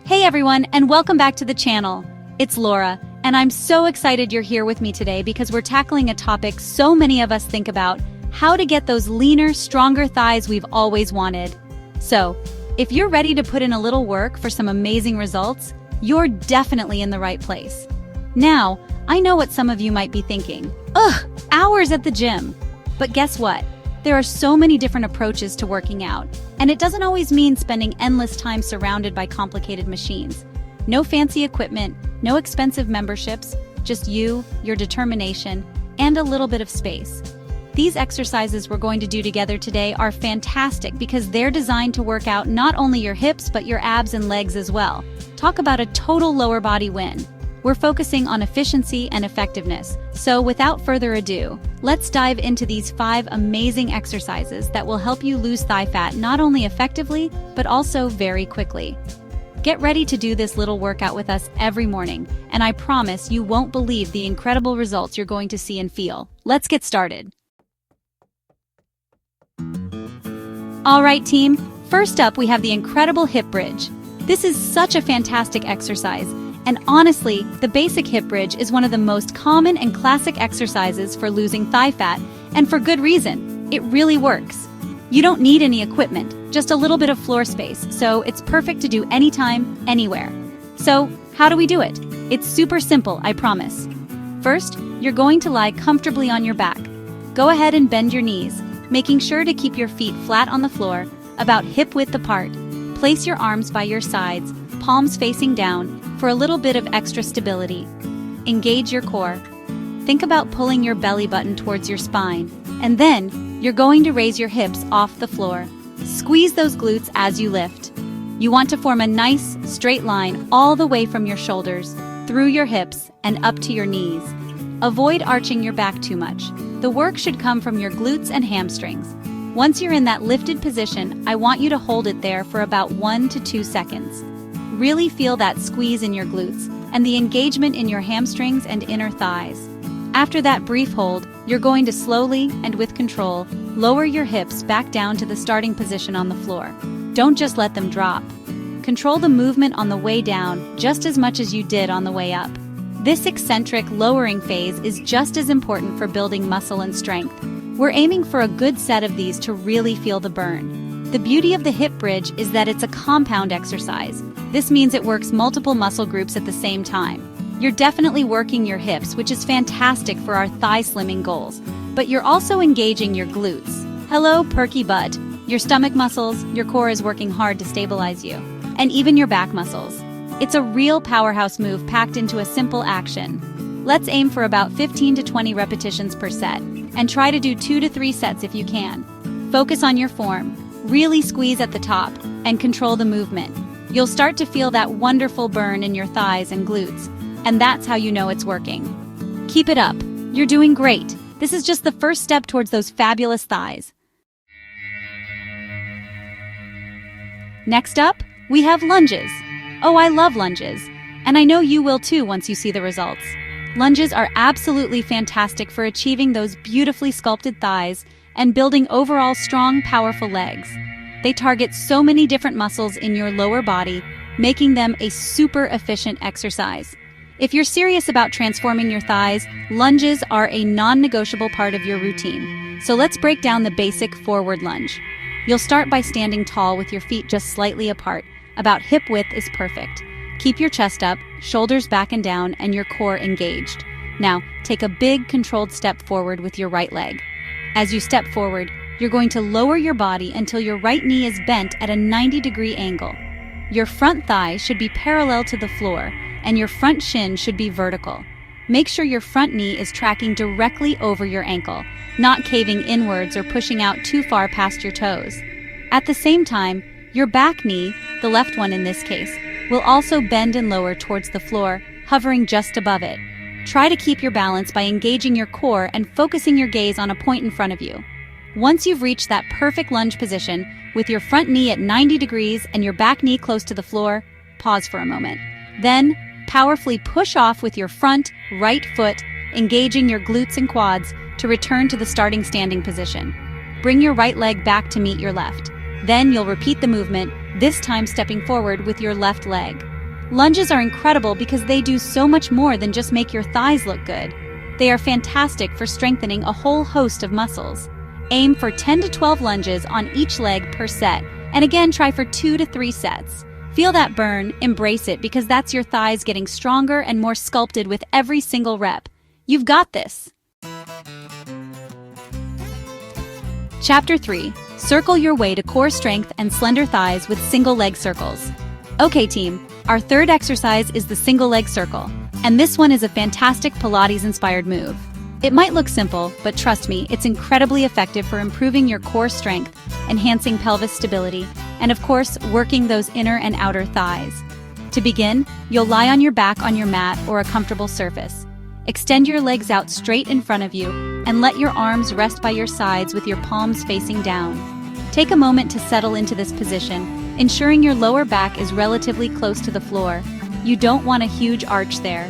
Hey everyone, and welcome back to the channel. It's Laura, and I'm so excited you're here with me today because we're tackling a topic so many of us think about: how to get those leaner, stronger thighs we've always wanted. So, if you're ready to put in a little work for some amazing results, you're definitely in the right place. Now, I know what some of you might be thinking. Ugh, hours at the gym. But guess what? There are so many different approaches to working out, and it doesn't always mean spending endless time surrounded by complicated machines. No fancy equipment, no expensive memberships, just you, your determination, and a little bit of space. These exercises we're going to do together today are fantastic because they're designed to work out not only your hips but your abs and legs as well. Talk about a total lower body win. We're focusing on efficiency and effectiveness, so without further ado, let's dive into these 5 amazing exercises that will help you lose thigh fat not only effectively, but also very quickly. Get ready to do this little workout with us every morning, and I promise you won't believe the incredible results you're going to see and feel. Let's get started. All right, team, first up we have the incredible hip bridge. This is such a fantastic exercise. And honestly, the basic hip bridge is one of the most common and classic exercises for losing thigh fat, and for good reason. It really works. You don't need any equipment, just a little bit of floor space, so it's perfect to do anytime, anywhere. So, how do we do it? It's super simple, I promise. First, you're going to lie comfortably on your back. Go ahead and bend your knees, making sure to keep your feet flat on the floor, about hip width apart. Place your arms by your sides, palms facing down, for a little bit of extra stability. Engage your core. Think about pulling your belly button towards your spine, and then you're going to raise your hips off the floor. Squeeze those glutes as you lift. You want to form a nice, straight line all the way from your shoulders, through your hips, and up to your knees. Avoid arching your back too much. The work should come from your glutes and hamstrings. Once you're in that lifted position, I want you to hold it there for about 1 to 2 seconds. Really feel that squeeze in your glutes and the engagement in your hamstrings and inner thighs. After that brief hold, you're going to slowly and with control lower your hips back down to the starting position on the floor. Don't just let them drop. Control the movement on the way down just as much as you did on the way up. This eccentric lowering phase is just as important for building muscle and strength. We're aiming for a good set of these to really feel the burn. The beauty of the hip bridge is that it's a compound exercise. This means it works multiple muscle groups at the same time. You're definitely working your hips, which is fantastic for our thigh slimming goals, but you're also engaging your glutes. Hello, perky butt. Your stomach muscles, your core is working hard to stabilize you, and even your back muscles. It's a real powerhouse move packed into a simple action. Let's aim for about 15 to 20 repetitions per set, and try to do 2 to 3 sets if you can. Focus on your form. Really squeeze at the top, and control the movement. You'll start to feel that wonderful burn in your thighs and glutes, and that's how you know it's working. Keep it up. You're doing great. This is just the first step towards those fabulous thighs. Next up, we have lunges. Oh, I love lunges, and I know you will too once you see the results. Lunges are absolutely fantastic for achieving those beautifully sculpted thighs and building overall strong, powerful legs. They target so many different muscles in your lower body, making them a super efficient exercise. If you're serious about transforming your thighs, lunges are a non-negotiable part of your routine. So let's break down the basic forward lunge. You'll start by standing tall with your feet just slightly apart. About hip width is perfect. Keep your chest up, shoulders back and down, and your core engaged. Now, take a big, controlled step forward with your right leg. As you step forward, you're going to lower your body until your right knee is bent at a 90-degree angle. Your front thigh should be parallel to the floor, and your front shin should be vertical. Make sure your front knee is tracking directly over your ankle, not caving inwards or pushing out too far past your toes. At the same time, your back knee, the left one in this case, will also bend and lower towards the floor, hovering just above it. Try to keep your balance by engaging your core and focusing your gaze on a point in front of you. Once you've reached that perfect lunge position, with your front knee at 90 degrees and your back knee close to the floor, pause for a moment. Then, powerfully push off with your front, right foot, engaging your glutes and quads to return to the starting standing position. Bring your right leg back to meet your left. Then you'll repeat the movement, this time stepping forward with your left leg. Lunges are incredible because they do so much more than just make your thighs look good. They are fantastic for strengthening a whole host of muscles. Aim for 10 to 12 lunges on each leg per set, and again try for 2 to 3 sets. Feel that burn, embrace it, because that's your thighs getting stronger and more sculpted with every single rep. You've got this! Chapter 3. Circle your way to core strength and slender thighs with single leg circles. Okay team, our third exercise is the single leg circle, and this one is a fantastic Pilates-inspired move. It might look simple, but trust me, it's incredibly effective for improving your core strength, enhancing pelvis stability, and of course, working those inner and outer thighs. To begin, you'll lie on your back on your mat or a comfortable surface. Extend your legs out straight in front of you, and let your arms rest by your sides with your palms facing down. Take a moment to settle into this position, ensuring your lower back is relatively close to the floor. You don't want a huge arch there.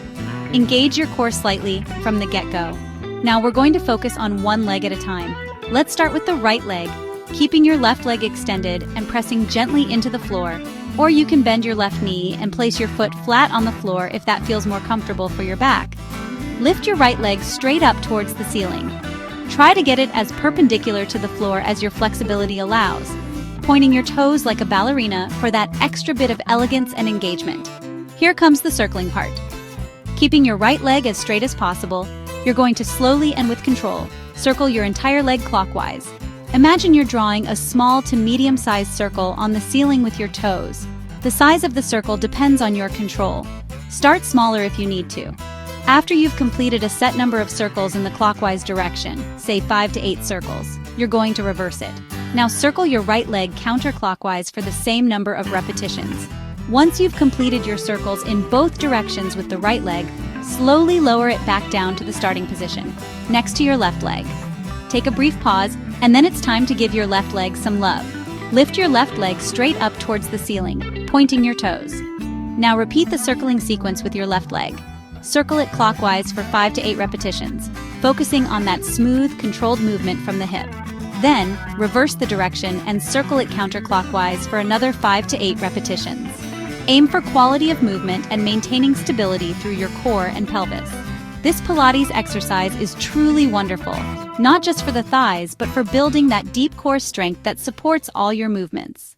Engage your core slightly from the get-go. Now we're going to focus on one leg at a time. Let's start with the right leg, keeping your left leg extended and pressing gently into the floor. Or you can bend your left knee and place your foot flat on the floor if that feels more comfortable for your back. Lift your right leg straight up towards the ceiling. Try to get it as perpendicular to the floor as your flexibility allows, pointing your toes like a ballerina for that extra bit of elegance and engagement. Here comes the circling part. Keeping your right leg as straight as possible, you're going to slowly and with control circle your entire leg clockwise. Imagine you're drawing a small to medium-sized circle on the ceiling with your toes. The size of the circle depends on your control. Start smaller if you need to. After you've completed a set number of circles in the clockwise direction, say 5 to 8 circles, you're going to reverse it. Now circle your right leg counterclockwise for the same number of repetitions. Once you've completed your circles in both directions with the right leg, slowly lower it back down to the starting position, next to your left leg. Take a brief pause, and then it's time to give your left leg some love. Lift your left leg straight up towards the ceiling, pointing your toes. Now repeat the circling sequence with your left leg. Circle it clockwise for 5 to 8 repetitions, focusing on that smooth, controlled movement from the hip. Then, reverse the direction and circle it counterclockwise for another 5 to 8 repetitions. Aim for quality of movement and maintaining stability through your core and pelvis. This Pilates exercise is truly wonderful, not just for the thighs, but for building that deep core strength that supports all your movements.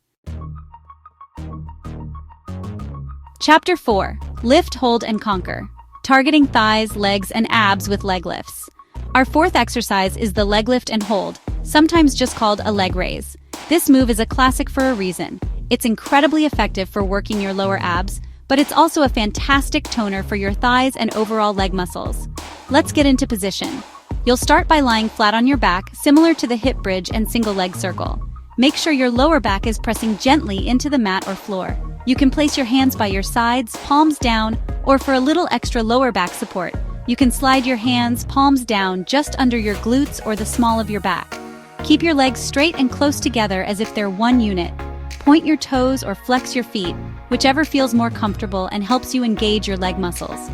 Chapter 4. Lift, Hold, and Conquer. Targeting thighs, legs, and abs with leg lifts. Our fourth exercise is the leg lift and hold, sometimes just called a leg raise. This move is a classic for a reason. It's incredibly effective for working your lower abs, but it's also a fantastic toner for your thighs and overall leg muscles. Let's get into position. You'll start by lying flat on your back, similar to the hip bridge and single leg circle. Make sure your lower back is pressing gently into the mat or floor. You can place your hands by your sides, palms down, or for a little extra lower back support, you can slide your hands, palms down, just under your glutes or the small of your back. Keep your legs straight and close together as if they're one unit. Point your toes or flex your feet, whichever feels more comfortable and helps you engage your leg muscles.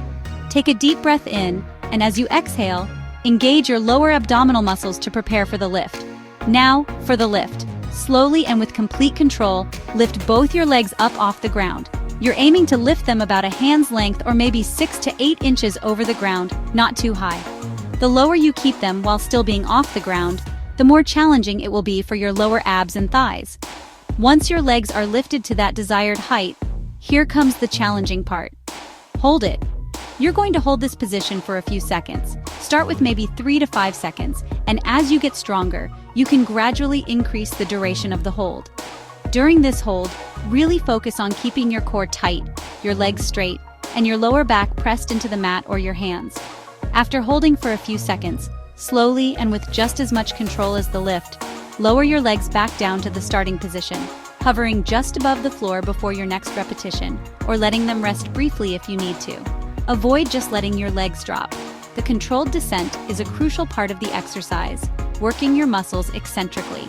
Take a deep breath in, and as you exhale, engage your lower abdominal muscles to prepare for the lift. Now, for the lift. Slowly and with complete control, lift both your legs up off the ground. You're aiming to lift them about a hand's length or maybe 6 to 8 inches over the ground, not too high. The lower you keep them while still being off the ground, the more challenging it will be for your lower abs and thighs. Once your legs are lifted to that desired height, here comes the challenging part. Hold it. You're going to hold this position for a few seconds. Start with maybe 3 to 5 seconds, and as you get stronger, you can gradually increase the duration of the hold. During this hold, really focus on keeping your core tight, your legs straight, and your lower back pressed into the mat or your hands. After holding for a few seconds, slowly and with just as much control as the lift, lower your legs back down to the starting position, hovering just above the floor before your next repetition, or letting them rest briefly if you need to. Avoid just letting your legs drop. The controlled descent is a crucial part of the exercise, working your muscles eccentrically.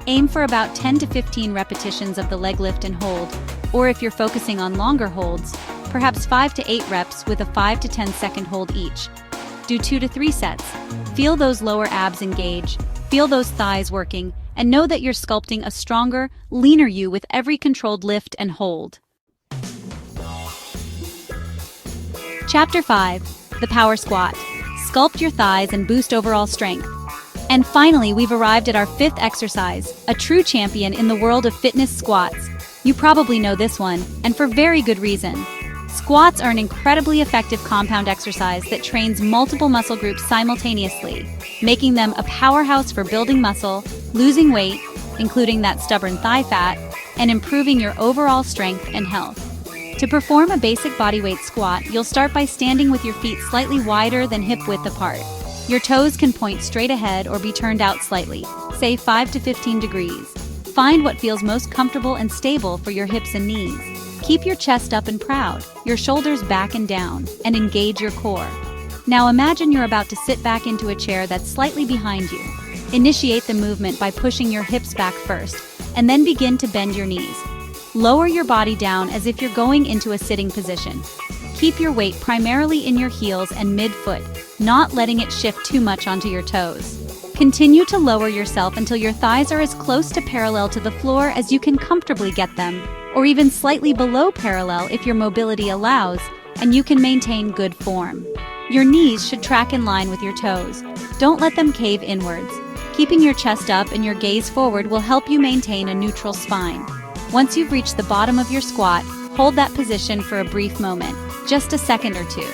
Aim for about 10 to 15 repetitions of the leg lift and hold, or if you're focusing on longer holds, perhaps 5 to 8 reps with a 5 to 10 second hold each. Do 2 to 3 sets. Feel those lower abs engage, feel those thighs working, and know that you're sculpting a stronger, leaner you with every controlled lift and hold. Chapter 5. The Power Squat. Sculpt your thighs and boost overall strength. And finally, we've arrived at our 5th exercise, a true champion in the world of fitness squats. You probably know this one, and for very good reason. Squats are an incredibly effective compound exercise that trains multiple muscle groups simultaneously, making them a powerhouse for building muscle, losing weight, including that stubborn thigh fat, and improving your overall strength and health. To perform a basic bodyweight squat, you'll start by standing with your feet slightly wider than hip width apart. Your toes can point straight ahead or be turned out slightly, say 5 to 15 degrees. Find what feels most comfortable and stable for your hips and knees. Keep your chest up and proud, your shoulders back and down, and engage your core. Now imagine you're about to sit back into a chair that's slightly behind you. Initiate the movement by pushing your hips back first, and then begin to bend your knees. Lower your body down as if you're going into a sitting position. Keep your weight primarily in your heels and mid-foot, not letting it shift too much onto your toes. Continue to lower yourself until your thighs are as close to parallel to the floor as you can comfortably get them, or even slightly below parallel if your mobility allows, and you can maintain good form. Your knees should track in line with your toes. Don't let them cave inwards. Keeping your chest up and your gaze forward will help you maintain a neutral spine. Once you've reached the bottom of your squat, hold that position for a brief moment, just a second or two.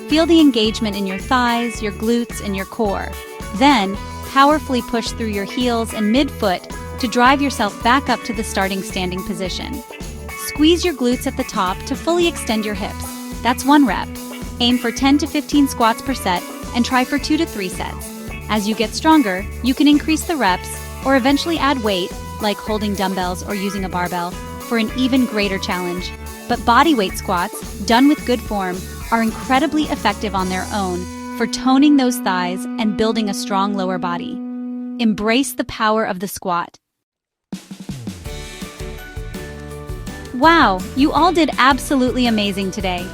Feel the engagement in your thighs, your glutes, and your core. Then, powerfully push through your heels and mid-foot to drive yourself back up to the starting standing position. Squeeze your glutes at the top to fully extend your hips. That's 1 rep. Aim for 10 to 15 squats per set and try for 2 to 3 sets. As you get stronger, you can increase the reps or eventually add weight, like holding dumbbells or using a barbell, for an even greater challenge. But bodyweight squats, done with good form, are incredibly effective on their own for toning those thighs and building a strong lower body. Embrace the power of the squat. Wow, you all did absolutely amazing today.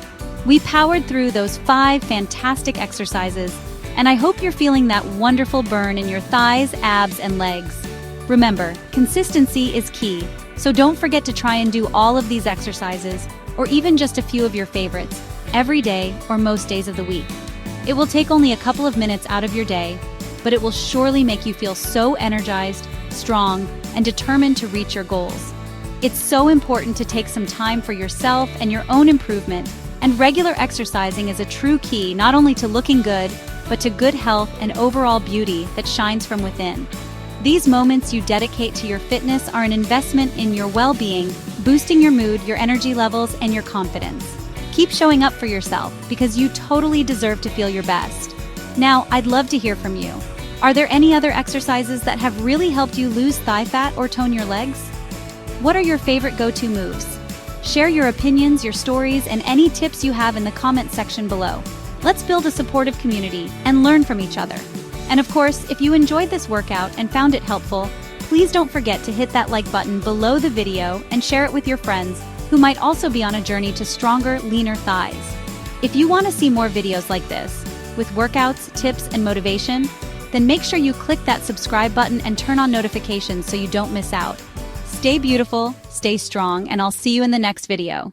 We powered through those 5 fantastic exercises, and I hope you're feeling that wonderful burn in your thighs, abs, and legs. Remember, consistency is key, so don't forget to try and do all of these exercises, or even just a few of your favorites, every day or most days of the week. It will take only a couple of minutes out of your day, but it will surely make you feel so energized, strong, and determined to reach your goals. It's so important to take some time for yourself and your own improvement, and regular exercising is a true key not only to looking good, but to good health and overall beauty that shines from within. These moments you dedicate to your fitness are an investment in your well-being, boosting your mood, your energy levels, and your confidence. Keep showing up for yourself because you totally deserve to feel your best. Now, I'd love to hear from you. Are there any other exercises that have really helped you lose thigh fat or tone your legs? What are your favorite go-to moves? Share your opinions, your stories, and any tips you have in the comment section below. Let's build a supportive community and learn from each other. And of course, if you enjoyed this workout and found it helpful, please don't forget to hit that like button below the video and share it with your friends who might also be on a journey to stronger, leaner thighs. If you want to see more videos like this, with workouts, tips, and motivation, then make sure you click that subscribe button and turn on notifications so you don't miss out. Stay beautiful, stay strong, and I'll see you in the next video.